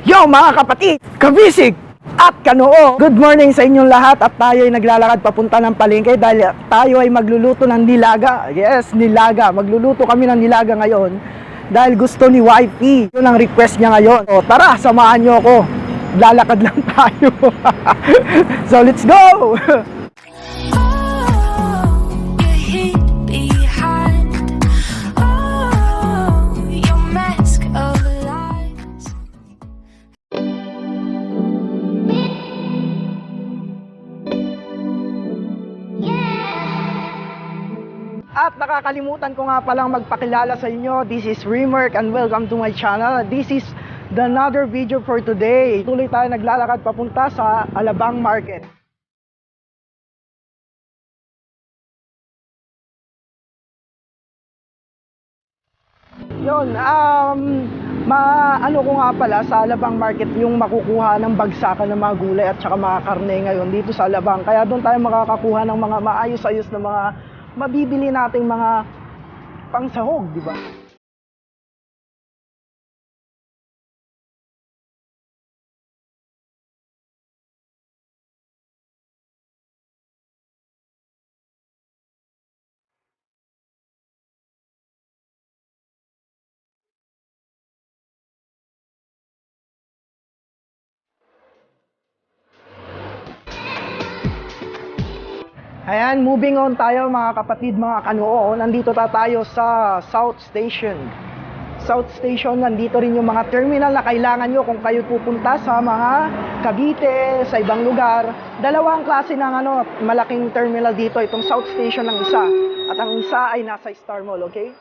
Yo mga kapatid, kabisig at kanoo, good morning sa inyong lahat at tayo ay naglalakad papunta ng palengke dahil tayo ay magluluto ng nilaga. Yes, nilaga. Magluluto kami ng nilaga ngayon dahil gusto ni wifey. Yun ang request niya ngayon. O tara, samahan niyo ako. Lalakad lang tayo. So let's go! At nakakalimutan ko nga palang magpakilala sa inyo. This is Remark and welcome to my channel. This is another video for today. Tuloy tayo naglalakad papunta sa Alabang Market. Yun, ano ko nga pala sa Alabang Market yung makukuha ng bagsakan ng mga gulay at saka mga karne ngayon dito sa Alabang. Kaya doon tayo makakakuha ng mga maayos-ayos na mga mabibili nating mga pangsahog, di ba? Ayan, moving on tayo mga kapatid, mga kanoo. Nandito tayo sa South Station. South Station, nandito rin yung mga terminal na kailangan nyo kung kayo pupunta sa mga Cavite, sa ibang lugar. Dalawang klase ng malaking terminal dito. Itong South Station ng isa at ang isa ay nasa Star Mall, okay?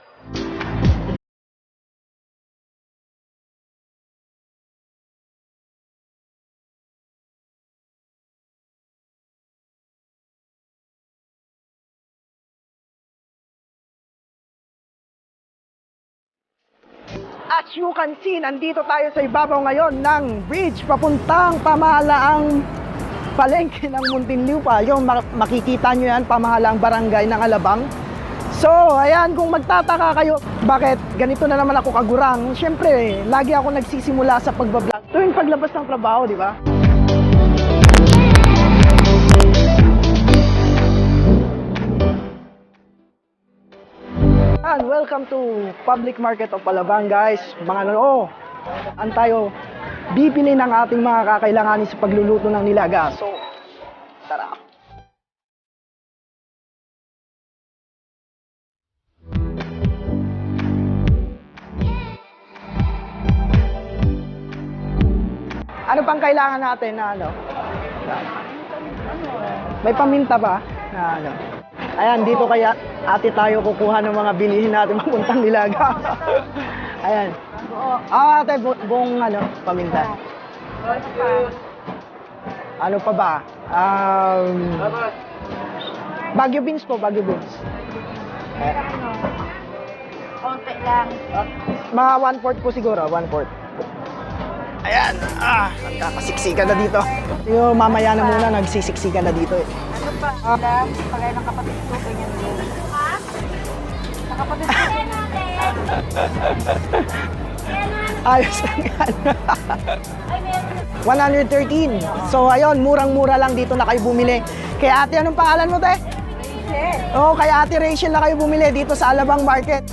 As you can see, nandito tayo sa ibabaw ngayon ng bridge papuntang pamahalaang palengke ng Muntinlupa. Yung makikita nyo yan, pamahalaang barangay ng Alabang. So, ayan, kung magtataka kayo, bakit ganito na naman ako kagurang? Siyempre, lagi ako nagsisimula sa pagbablog tuwing paglabas ng trabaho, di ba? And welcome to Public Market of Alabang, guys. Mga tayo bibili ng ating mga kakailanganin sa pagluluto ng nilaga. So, tara. Ano pang kailangan natin na May paminta ba na Ayan, dito kaya ate tayo kukuha ng mga bilihin natin papuntang nilaga. Ayan. Ate, buong paminta. Ano pa ba? Baguio beans po, Baguio beans. Konti lang. Mga 1/4 po siguro, 1/4. Ayan, nagkakasiksikan na dito. Yung mamaya na muna, nagsisiksikan na dito eh. Ano pa? Pagay ng kapatid ko, ganyan din. Sa kapatid ko. Ayos lang yan. 113. So ayun, murang-mura lang dito na kayo bumili. Kaya ate, anong pangalan mo, te? Rachel. Oo, kaya ate Rachel na kayo bumili dito sa Alabang Market.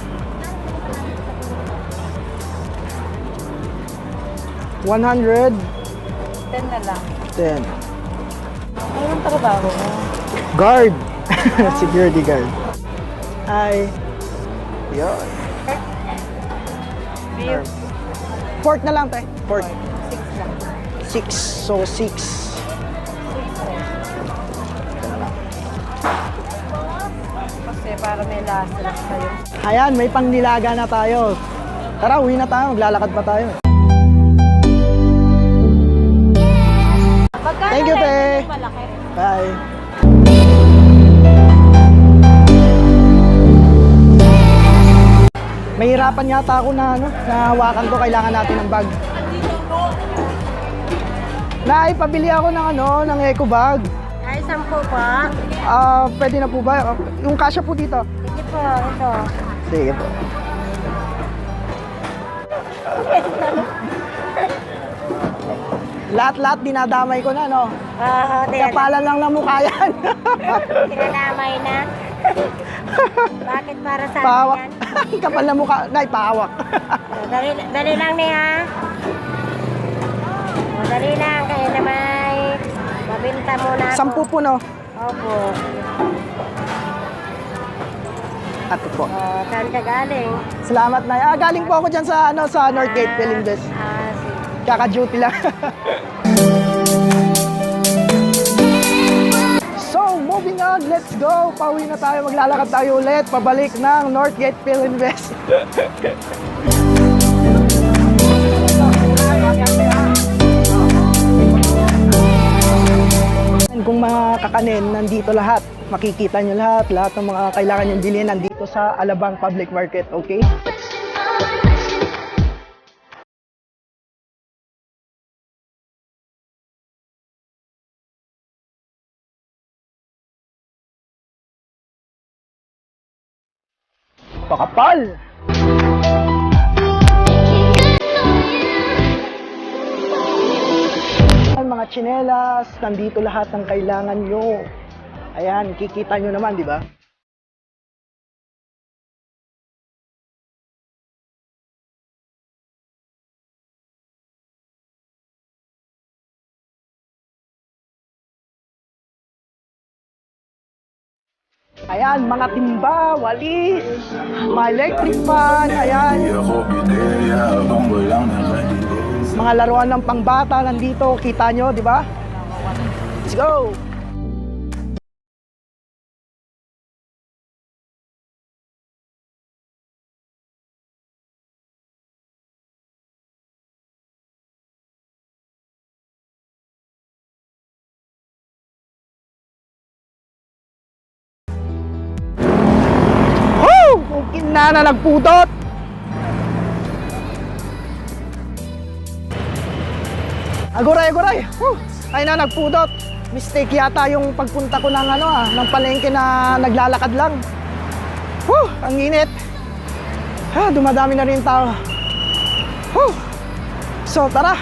100. 10 na lang. 10. Anong trabaho mo? Guard. Security guard. Hi. Yun. Beef. Pork na lang, te. Pork. 6 lang. 6. So, 6. Kasi para may lasa lang sa'yo. Ayan, may pangnilaga na tayo. Tara, uwi na tayo. Maglalakad pa tayo. Thank you, te. Malaki. Bye. Mahirapan yata ako na hawakan ko, kailangan natin ng bag. Naipabili ako ng eco bag. Ay, 10 pa. Pwede na po ba? Yung kasya po dito. Sige po, ito. Sige po. Lahat-lahat dinadamay ko na, no? Oo, Kapalan lang ng mukha yan. tinadamay na. Bakit para sa Pawak. yan? Kapal na mukha. Nay, pawak. Dali lang ni ha. Dali lang, kaya na may mabinta muna ako. 10 po, no? Opo. Ato po. Saan ka galing? Salamat, Nay. Galing po ako dyan sa, sa Northgate Philinvest. Sige. Kaka-duty lang. So, moving on, let's go. Pauwi na tayo, maglalakad tayo ulit. Pabalik ng Northgate Philinvest. Kung mga kakanin, nandito lahat. Makikita nyo lahat ng mga kailangan nyo bilhin nandito sa Alabang Public Market, okay? Pakapal! Mga tsinelas, nandito lahat ng kailangan nyo. Ayan, kikita nyo naman, di ba? Ayan, mga timba, walis, mga electric fan, ayan. Mga laruan ng pangbata nandito, kita nyo, di ba? Let's go! Woo! Kung na nagpudot! Agoray! Woo! Ay na nagpudot. Mistake yata yung pagpunta ko ng ng palengke na naglalakad lang. Woo! Ang init. Dumadami na rin tao. Woo! So tara,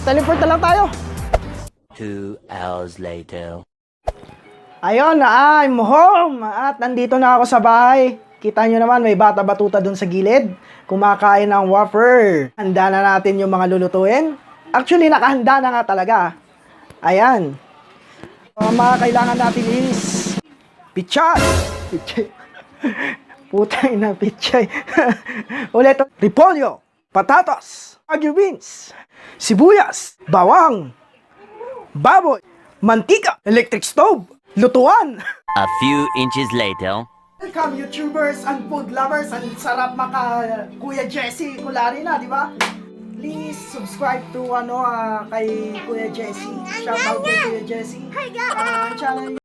teleport na lang tayo. 2 hours later. Ayun, I'm home. At nandito na ako sa bahay. Kita nyo naman, may bata-batuta dun sa gilid. Kumakain ng wafer. Handa na natin yung mga lulutuin. Actually, nakahanda na nga talaga. Ayan. Ang mga kailangan natin is pichay. Putay na pichay. Ulit. Repolyo, patatas, Wagyu beans, sibuyas, bawang, baboy, mantika, electric stove, lutuan. A few inches later. Welcome YouTubers and food lovers. Ang sarap maka Kuya Jesse Kularina, di ba? Please subscribe to kay Kuya Jesse. Shout out kay Kuya Jesse. Ang channel